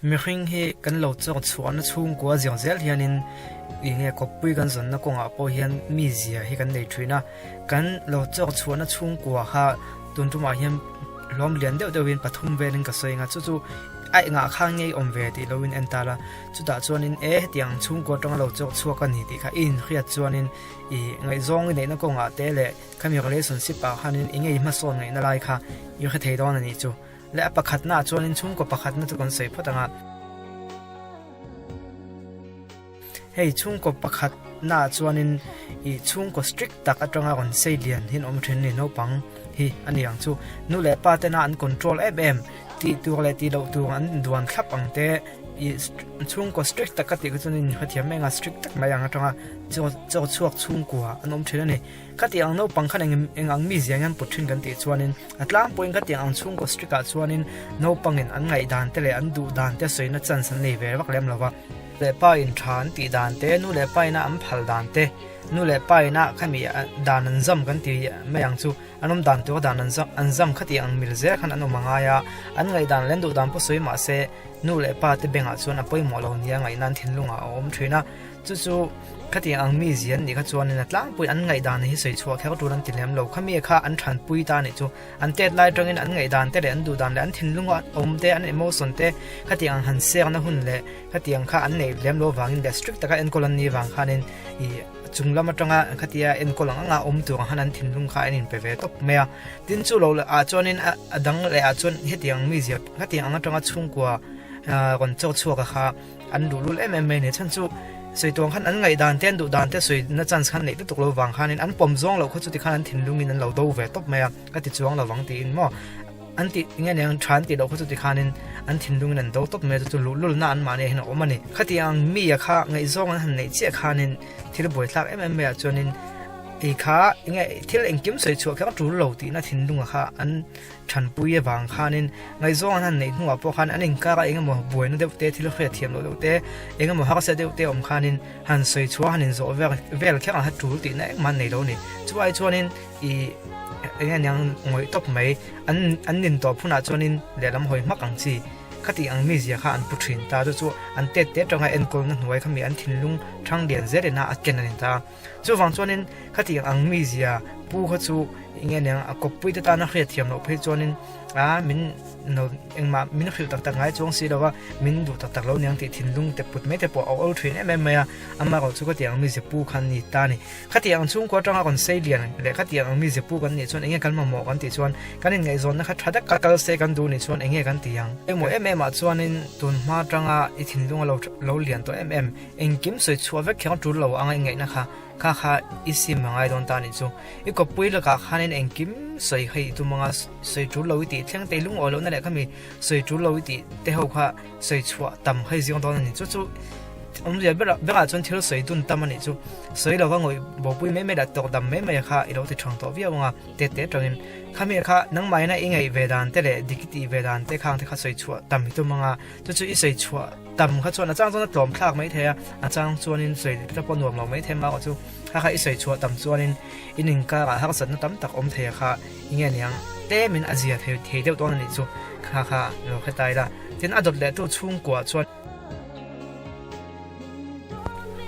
mi hring hi kan lo chok chuan chung kwa jiang zel hianin inge kopui kan zon na konga po hian mi zia hi kan nei thina kan lo chok chuan chung kwa ha tuntuma hian lom lian deuh deuhin pathum velin ka soinga chu ai nga khang ngei om ve ti loin entala chuta chuanin tiang chung ko tong lo chok chuak ani ti kha in khia chuanin I ngai zong nei na konga te le khami relationship pa hanin ingei ma son ngai na lai kha yu kha thei don ani chu le pakhat na chuanin chung ko pakhat na chu kon sei photanga hei chung ko pakhat na chuanin I chung ko strict tak atanga kon sei lian hin om thin ni no pang hi ani yang chu nu le pa te na an control ti tu le ti lo tu an duan khap ang te I chung ko strict tak ti ko chunin khathiam menga strict tak mayang atanga cho chuak chung kwa anom thina ni khati ang no pang khan ang mi ziangan puthin kan ti chuanin atlang point khati ang chung ko strict a chuanin no pangin an ngai dan te le an du dan te soina chan san nei ve wak lem lawa le pa in than ti dan te nu le pa ina am phal dan te nu le pa ina khami dan an zam kan ti mayang chu anom dan tu dan an zam khati ang mil ze khan anom mangaya an ngai dan len du dan po soi ma se nu le pa te benga chuan a poi mo lo nia ngai nan thin lunga om thina chu khati ang mi zian ni kha chuan in atlang pui an ngai dan hi sei chua kha tu ran tilem lo khami kha an than pui ta ni chu an tet lai tangin an ngai dan te le an du dan le an thin lunga om te an emotion te khati ang han se na hun le khati ang kha an nei lem lo wangin district taka en colony wang khanin I chunglama tanga khatia en kolang anga om tu hanan thin lung kha anin pe ve top mea tin chu lo a chuanin adang le a chuan hetiang mi zia khati anga tanga chung kwa kon chok chuak kha an du lul ne chan chu sei tong khan an ngai dan ten du dan te soi na chance khan nei tuk lo wang khanin an pom zong lo khu chu ti khan an thin lungin an lo do ve top mea ka ti chuang lo wang ti in mo an ti nge nang than ti lo khu chu ti khanin an thin lungin an do top me chu lul na an ma ne hina omani khati ang mi ya kha ngai zong an han nei che khanin thil boi thlak me a chuanin I kha nge thil engkim sei chu kha tu lo ti na thin lunga kha an than pui wang khanin ngai zong an han nei hunga po khan an engka ka engemaw boi na deute thil khre thiam lo te engemaw ha se deute om khanin han sei chu hanin zo vel kha ha tu ti na man nei lo ni chuai chuanin I nge nyang ngoi top mai an nin to phuna chuanin lelam hoi makang chi khati ang mi zia kha an puthin ta chu an te tonga en kol na hnuai khami an thinlung thang lian zere na aken an ta chu wang chuanin khati ang mi zia pu kha chu inge nang a kopui ta na khre thiam lo phei chuanin min no engma min khil tak tak ngai chong si lawa min du tak tak lo nyang ti thinlung te put me te po au thrin ya ama ro chu khati ang mi zia pu khan ni ta ni khati ang chung ko tanga kon sei lian le khati ang mi zia pu kan ni chuan enge kan ma mo kan ti chuan kan ngai zon na kha thada ka kal se kan du ni chuan enge kan ti yang emo ma chuanin tun ma tanga I thinlung lo lian to engkim soi chuwa ve khang tur lo anga ngai na kha isi mangai don ta ni chu I ko pui la ka khanin engkim soi hei tu manga soi tur lo ti thlang te lung olo na le khami soi tur lo ti te ho kha soi chuwa tam hei jiong don ni chu dia bera chon thil soi tun tam ani chu soi lo wangoi bo pui me da tok dam me kha I lo ti thang to via wanga te tangin khami kha nang mai na ingai vedan te le dikiti vedan te khang te kha soi chuwa tam tu manga chu I soi chuwa tam kha chuan achang chon tlom thlak mai the achang chuanin soi ta pon nuam lo mai the ma chu kha I soi chuwa tam chuanin inin ka ha san na tam tak om the kha inge niang te min azia the deuh ton ani chu kha lo khatai la tin adot le tu chung kwa chuan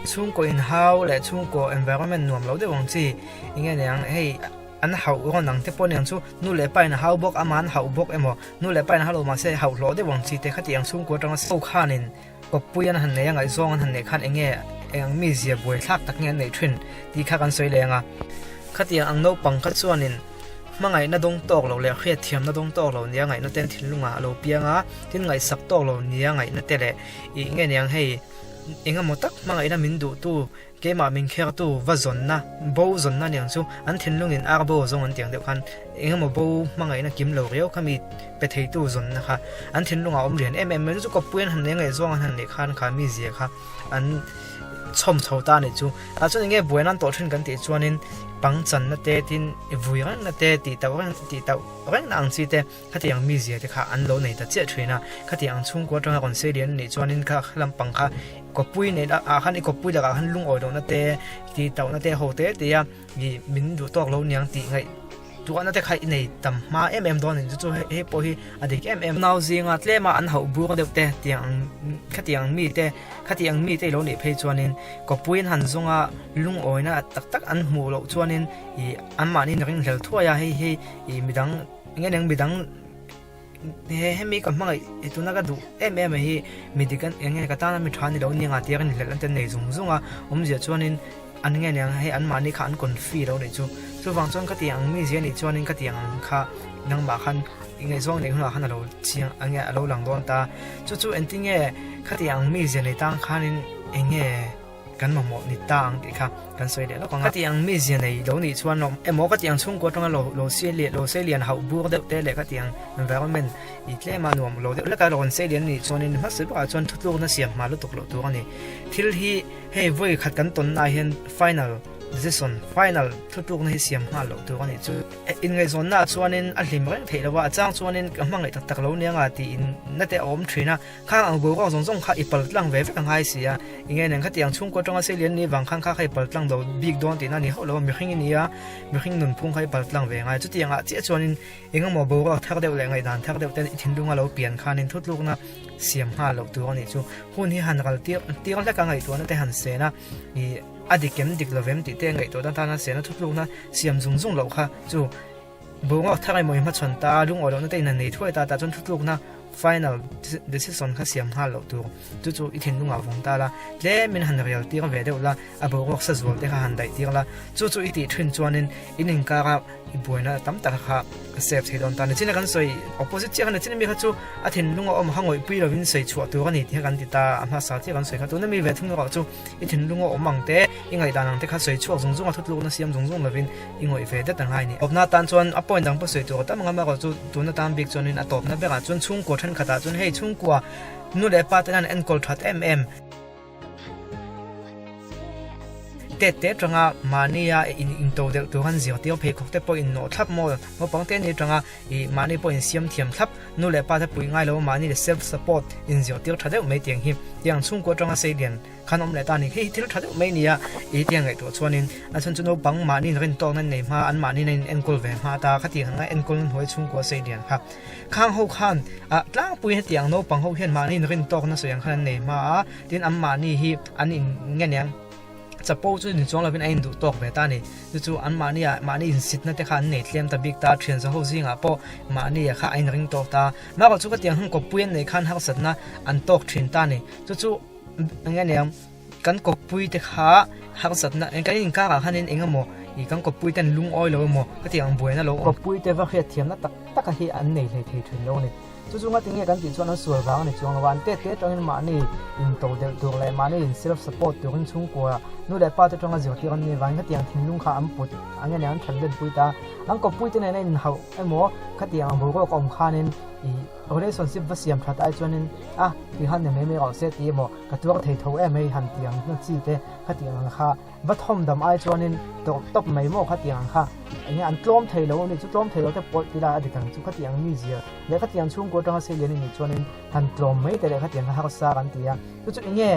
chung ko in how le chung ko environment nuam lo de wang chi inge niang hei an hau ro nang te pon yang chu nu le pai na hau bok aman hau bok emo nu le pai na halo ma se hau lo de wang chi te khati ang chung ko tang so khanin kopuyan han ne ngai zong han ne khan enge eng mi zia boi thak tak nge nei thrin ti kha kan soi lenga khati ang no pang kha chuanin mangai na dong tok lo le khre thiam na dong tok lo nia ngai na ten thinlunga lo pianga tin ngai sak tok lo nia ngai na te le I nge niang hei inga motak mangai na min du tu ke ma min kher tu va zon na bo zon na niang chu an thinlungin ar bo zong an tiang de khan inga mo bo mangai na kim lo reo khami pe thei tu zon na kha an thinlunga om rian me chu ko puan han ne ngai zong han ne khan kha mi zia kha an chom chho ta ni chu a chu nge buenan to thin kan ti chuanin pang chan na te tin vuiran na te ti taw ran ang chi te khati ang mi zia te kha an lo nei ta che thina khati ang chung ko tanga kon se rian ni chuanin kha lam pang kha ko pui nei a khan ko pui da han lung oi do na te ti taw na te ho te ya gi min du tok lo niang ti ngai ตัวนั้นแต่ใครในต่ำมาโดนจู่ๆเฮ้ปอยอดีตนาวซิงอ่ะเล่มาอันเขาบัวเดียวแต่เตียงขัดเตียงมีแต่เราเนี่ยเพย์ชวนนินก็ปุ้ยหันซงอ่ะลุงโอยนะตักอันหมูเราชวนนินอันมานี่นักเรียนเหล่าทั่วเฮ้มีดังงั้นยังมีดังให้มีกับมั่งตัวนั้นก็ดูมีดีกันยังไงก็ตามมีทานนี่เราเนี่ยงาเตียกันเหล่าแต่ในซงอ่ะจะชวนนินอันงั้นยังให้อันมานี่ขันคนฟรีเราเนี่ยจู่ฟังจนขัดเตียงมีเสียนี่ชวนนินขัดเตียงข้านังบาขันยังไงซองในหัวขันเราเชียงอันเงี้ยเราหลังโดนตาจู่เอ็นติ้งเงี้ยขัดเตียงมีเสียในตั้งขันนินยังไงกันมาหมดนิตางดิค่ะกันสวยเด็ดแล้วก็ขัดยังมีเสียในเรานี่ชวนเราหมอขัดยังช่วงก่อนตรงเราเสียเลียนเขาบัวเด็ดเลยขัดยังมันแบบว่ามันอีกเล่มาหนุ่มเราเด็ดแล้วก็เราเสียเลียนนี่ชวนนี่มันสืบว่าชวนทุกโลกนั่นเสียมาลุตกเราตัวนี่ที่ที่ให้วัยขัดกันตนนายเห็น final decision final ทุกโลกนั่นเสียมาเราตัวนี่จู่อินไงส่วนน่ะชวนนี่อันลิมเรื่องเทว่าจ้างชวนนี่กำลังไอ้ตักเราเนี่ยอ่ะที่นั่นแต่อมทรีนะข้างอังบัวก็ส่งข้าอีปลังเวฟกันหายเสียยังไงเนี่ยขัดยังช่วงก่อนตรงเสียเลียนนี่บางครั้งข้าให้ปลังเราบิ๊กโดนที่นั่นนี่เขาเราไม่ขึ้นนี่อ่ะไม่ขึ้นนุ่นพุ่งให้ปลังเวงไงจุดยังอ่ะเจ้าชวนนี่ยังหมอบัวก็ทักเดียวแรงไงด่านทักเดียวแต่ทิ้งลุงเราเปลี่ยนข้านี่ทุกลูกนะเสียมหาเราตัวนี่จู่หุ่นที่หันกันเตี้ยแล้วกันไงตัวนั่นแต่หันเสียนะนี่อดีตเกมดิกเราเวมติเต้ไงตัวด้านนั้นเสียนะทุกลูกนะเสียมซุ่งเราค่ะจู่บัวก็ทักไอ้มวยมาชนตาลุงเรานั่นแต่นั่นนี่ถ้วยตาจนทุกลูกนะfinal decision ข้าเสียมหาเราตัวจู่อีทิ้งลุงเอาฟงตาละเล่มันหันเรียลตีกันเวเดียวละอาบัวก็สับสนแต่ข้าหันได้ตีกันละจู่อีตีทิ้งจวนนั้นอินิงการอีบัวน่ะตั้มตาข้าเซฟที่โดนตาเนี่ยที่นั่นกันสวย opposite ที่กันที่นั่นมีข้าจู่อาทิ้งลุงเอามาหางอยปีเราวินสวยชัวตัวกันนี่ที่กันติดตาอามาสาวที่กันสวยข้าตัวนั้นมีเวททุ่งเราจู่อีทิ้งลุงเอามังเตะยังไงตานังเตะข้าสวยชัวซุ่งทุกลูกนั่นเสียมซุ่งเราวินยังไงเวทตั้งไงนี่อบหน้าตาจวนอัปปอยดังผู้สวยตัวแต่มันก็มาก็จู่ตัวนั้นตามบิ๊กจวนนี่อัตบนั่นเป็นการจวนชุ่งกดทันขดาจนให้ชุ่งกว่านู่นแหละป้าแต่นั้นเอ็นกอลทัดเตะจังอ่ะมานี่อ่ะอินโตเด็กตัวหันเสียวเดียวเพย์คอกเตะปอยอินโนทับโม่มาปังเต้นนี่จังอ่ะมานี่ปอยอินเสียมเทียมทับนู่นแหละป้าเตะปอยง่ายแล้วมานี่เดเซลฟ์ซัพพอร์ตอินเสียวเดียวทัดเดียวไม่เตียงหิมอย่างชุ่งกว่าจังอ่ะเสียเดียนขนมแหละตานี่ที่ทัดเดียวไม่เนี่ยเตียงไอ้ตัวชวนนินอันฉันจะโน้บังมานี่เรนโตนั่นเนี่ยมาอันมานี่ในเอ็นกอลเวมาตาขัดยังไงเอ็นกอลหัวชุ่งกว่าเสียเดียนครับข้างหูข้างตั้งปุยให้เตียงโน้บังหูเห็นมานี่เรนโตนั่นสวยอย่างขนาดเนี่ยมาดินอันมานี่ฮีอันนี้เงี้ยเนี่ยจะพูดจุดนี้จงเราเป็นไอ้ดูตกแบบนี้จู่อันมานี่มานี่สิทธิ์นั่นแต่ข้าเน็ตเลี้ยมตะบิ๊กตาเทรนส์เขาสิ่งพอมานี่ข้าไอ้ริงตกตามาก็จู่ก็เตียงห้องกบปุยในขั้นหักสัตว์นะอันตกเทรนตานี่จู่งั้นเนี่ยกันกบปุยแต่ข้าหักสัตว์นะเองก็ยิ่งข้าขันเองก็หมออีกันกบปุยแต่ลุงอ้อยเราหมอก็เตียงบุยนะเรากบปุยแต่ว่าเฮียเทียมนะตักให้อันนี้เลยเทรนเราเนี่ยจู่ๆมาถึงเนี่ยกันติดชวนนั้นสวยบ้างเนี่ยจงละวันเตะตรงนี้มานี่อินโตเดลตัวเลยมานี่อินเซลฟ์สปอร์ตตัวกันชุ่งกว่านู่นแหละป้าจะตรงนั้นเสียวที่กันนี่วันก็เตียงทิ้งลุงข้าอันปุดอันนี้เนี่ยอันทันเดินปุยตาอันก็ปุยที่ไหนเนี่ยเขาไอ้หมอก็เตียงบุก็กอมข้าเนี่ยเอาได้ส่วนสิบวัเสียมทัดไอ้จวนนั้นที่หันเนี่ยไม่เอาเสียตีหมอกระตัวเทยทูไม่หันเตียงนั่นจีเตะก็เตียงข้าวัดทอมดำไอ้จวนนั้นตบไม่หมอกก็เตียงข้าอันนี้อันกล้อมเทยแล้วนี่จุดกล้อมเทยแล้วแต่ปวดที่ละอดีตทางจุดก็เตียงมิวเซียแล้วก็เตียงช่วงกดตรงเสียนี่จวนนั้นหันกล้อมไม่แต่แล้วก็เตียงข้าก็ซากันเตียงจุดอย่างเงี้ย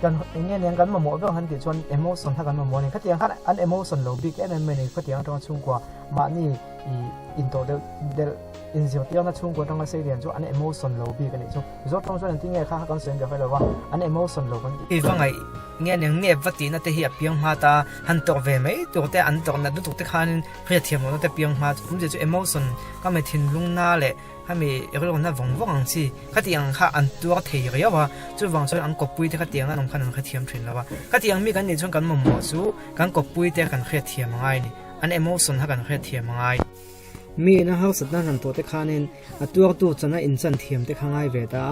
กันอย่างเงี้ยเนี่ยกันมาหมดเรื่องหันติดชวนเอโมชันถ้ากันมาหมดเนี่ยก็เตียงข้าอันเอโมชันโลบิกไม่เนี่ยก็เตียงตรงช่วงกว่ามานี่อินโตเดลอินเสียวเตียงนั่นช่วงกว่าตรงเสียจุดอันเอโมชันโลบิกกันนี่จุดตรงช่วงที่เงี้ยข้ากันเสียงเดี๋ยวไปเลยว่าอันเอโมชันโลกันอีฟังไงเงี้ยเนี่ยวัดที่นั่นแต่เหี้ยเปียงมาตาหันตัวเวไม่ตัวแต่อันตัวนั้นตัวแต่ข้านี่เพื่อเทียมมันแต่เปียงมาผมจะจุดเอโมชันก็ไม่ทิ้งลุงหน้าเลยถ้ามีเรื่องนั้นวังสิข้าเตียงข้าอันตัวเทียร์ว่าจุดวังส่วนอันกบปุยแต่ข้าเตียงอันน้องข้านั่นข้าเทียมถึงแล้วว่าข้าเตียงมีกันในช่วงกันมั่วสู้กันกบปุยแต่กันข้าเทียมง่ายนี่อันเอโมชันถ้ากันข้าเทียมง่ายมีนะเขาสัตว์นั้นตัวแต่ข้านี่ตัวจะน่าอินสันเทียมแต่ข้าง่ายเวต้า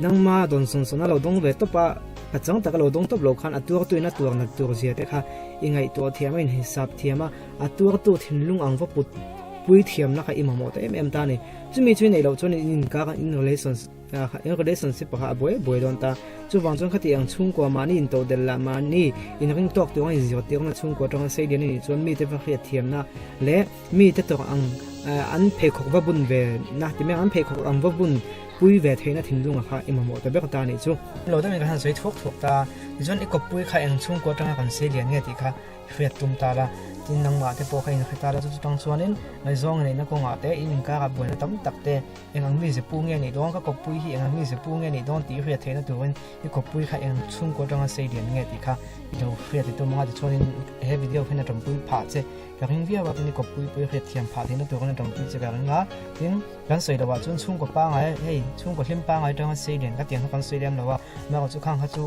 ดังมาโดนส่งเราต้องเวทปะกระจังแต่ก็เราต้องตบเราขันตัวนั้นตัวเสียแต่ข้ายังไงตัวเทียมไม่เห็นสับเทียมตัวทิ้งลุงอังว่าปุยเทียมนะคะอิมามอแต่ตานี่จะมีช่วยในเราช่วยในอินการอินเรชั่นสิบปะค่ะบ่อยโดนตาจู่วางจนขัดยังชุ่งกว่ามานี่อินโตเดลละมานี่อินริงตอกตัวอินสิวเตียงนั่นชุ่งกว่าตรงเสียเดียนี่จนมีแต่ว่าเขียเทียมนะและมีแต่ตัวอันเพคกว่าบุญเวนะที่แม่อันเพคกว่าบุญปุยเวทให้นะทิ้งลุงค่ะอิมามอแต่เบกตานี่จู่เราต้องมีการสวยทุกตาจนอีกปุยค่ะยังชุ่งกว่าตรงกันเสียเดียนเนี่ยที่ค่ะ เรียดตุมตาละจินนังมาเตปอใครนักตาละจุดตั้งส่วนนี้ในซองนี้นักกงอาเตอินกากับบัวตั้มตักเตเอ็งมีเสปูเงี้ยนี่ดองก็กบปุยที่เอ็งมีเสปูเงี้ยนี่ดองตีเรียดเทนตัวเองที่กบปุยค่ะเอ็งชุ่มกดจังเสียเดียนเงี้ยตีค่ะที่เราเรียดตัวมันจะชวนเฮวิดีโอเพื่อนจำปุยผ่าเจอย่างนี้พี่ว่าเป็นกบปุยปุยเรียดเทียมผ่าเทนตัวกันจำปุยจะแบบนั้นทิ้งกันสวยแต่ว่าจุนชุ่มกบป้าไงเฮ้ยชุ่มกบเทียมป้าไงจังเสียเดียนก็เตียงเขากันเสียเดียนแล้วว่าแม้ว่าจุข้างเขาจุ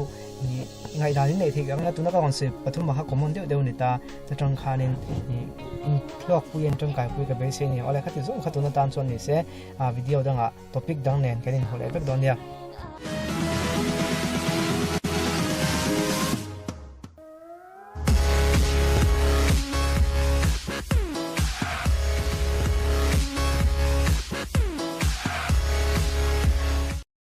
ไงดานี่ในที่กันนะตัวนักการสืบปฐุมมหากรมเดียวเดียวนี่ตาจะจังคานินที่ออกปุยจังกายปุยกับเบสเนี่ยอะไรเขาติดส่งเขาตัวนั้นตามส่วนนี้เสียวิดีโอดังอ่ะท็อปิกดังเนี่ยกันนี่หัวเล็กดอนเนี่ย